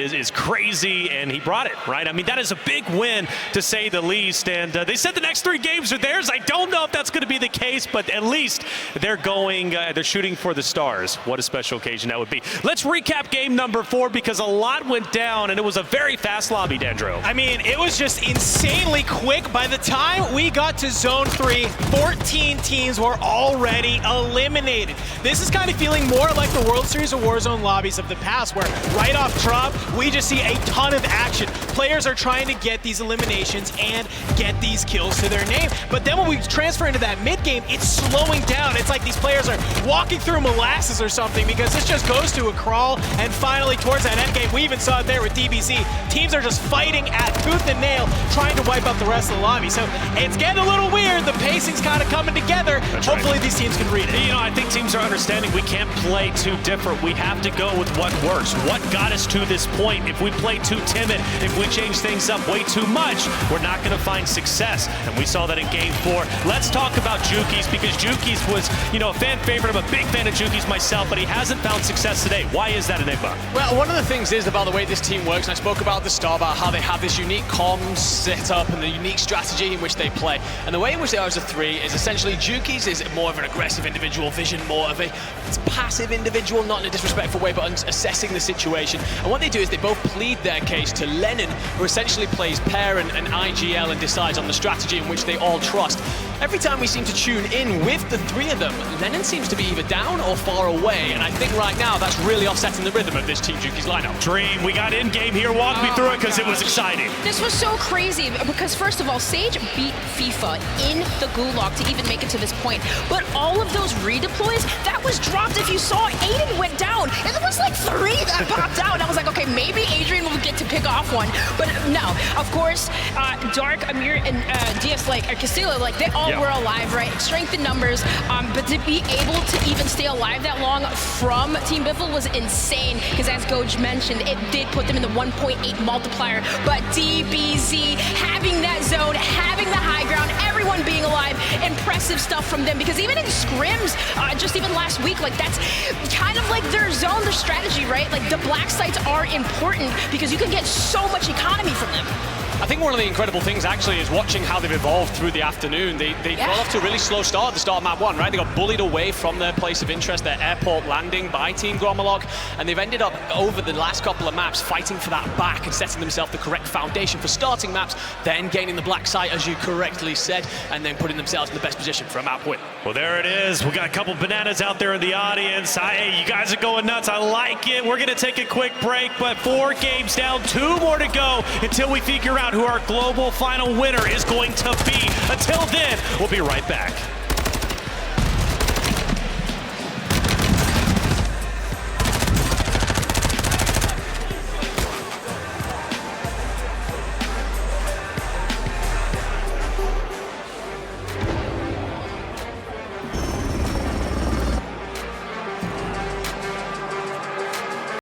is crazy, and he brought it, right? I mean, that is a big win, to say the least, and they said the next 3 games are theirs. I don't know if that's going to be the case, but at least they're going, they're shooting for the stars. What a special occasion that would be. Let's recap game number 4, because a lot went down, and it was a very fast lobby, Dandro. I mean, it was just insanely quick. By the time we got to Zone 3, 14 teams were already eliminated. This is kind of feeling more like the World Series of Warzone lobbies of the past, where right off drop, we just see a ton of action. Players are trying to get these eliminations and get these kills to their name. But then when we transfer into that mid game, it's slowing down. It's like these players are walking through molasses or something, because this just goes to a crawl. And finally, towards that end game, we even saw it there with DBZ. Teams are just fighting at tooth and nail, trying to wipe out the rest of the lobby. So it's getting a little weird. The pacing's kind of coming together. That's Hopefully right. These teams can read it. You know, I think teams are understanding we can't play too different. We have to go with what works. What got us to this point? If we play too timid, if we change things up way too much, we're not going to find success. And we saw that in game 4. Let's talk about Jukies, because Jukies was, you know, a fan favorite. I'm a big fan of Jukies myself, but he hasn't found success today. Why is that, Enigma? Well, one of the things is about the way this team works, and I spoke about at the start about how they have this unique comms setup and the unique strategy in which they play. And the way in which they are as a 3 is essentially Jukies is more of an aggressive individual, Vision more of a passive individual, not in a disrespectful way, but assessing the situation. And what they do is they both plead their case to Lennon, who essentially plays pair and IGL and decides on the strategy in which they all trust. Every time we seem to tune in with the 3 of them, Lennon seems to be either down or far away, and I think right now that's really offsetting the rhythm of this Team Jukies lineup. Dream, we got in-game here. Walk me through it, because it was exciting. This was so crazy, because first of all, Sage beat FIFA in the gulag to even make it to this point. But all of those redeploys, that was dropped. If you saw, Aydan went down, and there was like 3 that popped out. And I was like, okay, maybe Adrian will get to pick off one. But no, of course, Dark, Amir, and Diazbiffle, or Castillo, like, they all were alive, right? Strength in numbers, but to be able to even stay alive that long from Team Biffle was insane, because as Goj mentioned, it did put them in the 1.8 multiplier. But DBZ having that zone, having the high ground, everyone being alive, impressive stuff from them, because even in scrims, just even last week, like, that's kind of like their zone, their strategy, right? Like, the black sites are important because you can get so much economy from them. I think one of the incredible things actually is watching how they've evolved through the afternoon. They got off to a really slow start at the start of map 1, right? They got bullied away from their place of interest, their airport landing by Team Grommelok, and they've ended up over the last couple of maps fighting for that back and setting themselves the correct foundation for starting maps, then gaining the black site, as you correctly said, and then putting themselves in the best position for a map win. Well, there it is. We got a couple bananas out there in the audience. Hey, you guys are going nuts. I like it. We're going to take a quick break, but 4 games down, 2 more to go until we figure out who our global final winner is going to be. Until then, we'll be right back.